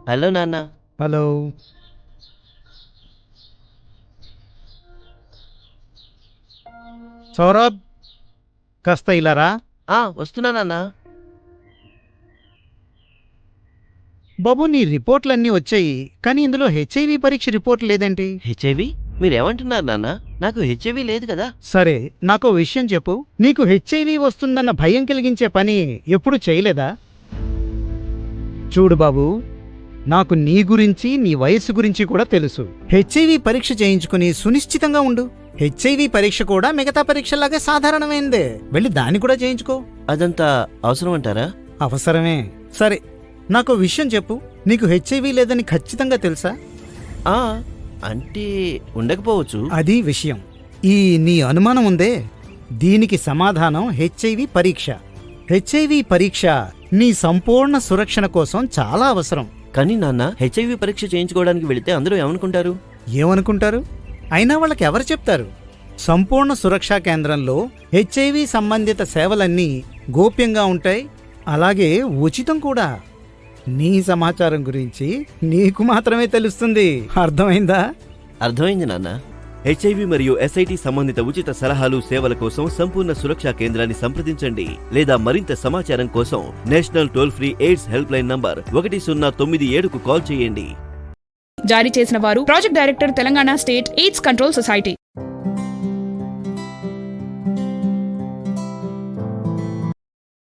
Hello నాన్న. Hello. Saurabh, కాస్త ఇలా రా. వస్తున్నా నాన్న. బాబు, నీ రిపోర్ట్లన్నీ వచ్చాయి, కానీ ఇందులో హెచ్ఐవి పరీక్ష రిపోర్ట్ లేదేంటి? హెచ్ఐవి? మీరేమంటున్నారు నాన్న? నాకు హెచ్ఐవి లేదు కదా. సరే, నాకు విషయం చెప్పు. నీకు హెచ్ఐవి వస్తుందన్న భయం కలిగించే పని ఎప్పుడు చేయలేదా? చూడు బాబు, నాకు నీ గురించి, నీ వయస్సు గురించి కూడా తెలుసు. హెచ్ఐవి పరీక్ష చేయించుకుని సునిశ్చితంగా ఉండు. హెచ్ఐవి పరీక్ష కూడా మిగతా పరీక్షలాగే సాధారణమైందే. వెళ్ళి దాన్ని కూడా చేయించుకో. అదంతా అవసరం అంటారా? అవసరమే. సరే, నాకు విషయం చెప్పు. నీకు హెచ్ఐవి లేదని ఖచ్చితంగా తెలుసా? అంటే ఉండకపోవచ్చు. అది విషయం. ఈ నీ అనుమానం ఉందే, దీనికి సమాధానం హెచ్ఐవి పరీక్ష. హెచ్ఐవి పరీక్ష నీ సంపూర్ణ సురక్షణ కోసం చాలా అవసరం. కానీ నాన్న, హెచ్ఐవి పరీక్ష చేయించుకోవడానికి వెళితే అందరూ ఏమనుకుంటారు? ఏమనుకుంటారు? అయినా వాళ్ళకి ఎవరు చెప్తారు? సంపూర్ణ సురక్షా కేంద్రంలో హెచ్ఐవి సంబంధిత సేవలన్నీ గోప్యంగా ఉంటాయి, అలాగే ఉచితం కూడా. నీ సమాచారం గురించి నీకు మాత్రమే తెలుస్తుంది. అర్థమైందా? అర్థమైంది నాన్న. హెచ్ఐవి మరియు ఎస్ఐటి సంబంధిత ఉచిత సలహాలు, సేవల కోసం సంపూర్ణ సురక్షా కేంద్రాన్ని సంప్రదించండి. లేదా మరింత సమాచారం కోసం national toll free AIDS help line number 1097కు కాల్ చేయండి. జారీ చేసిన వారు project director, Telangana state AIDS control society.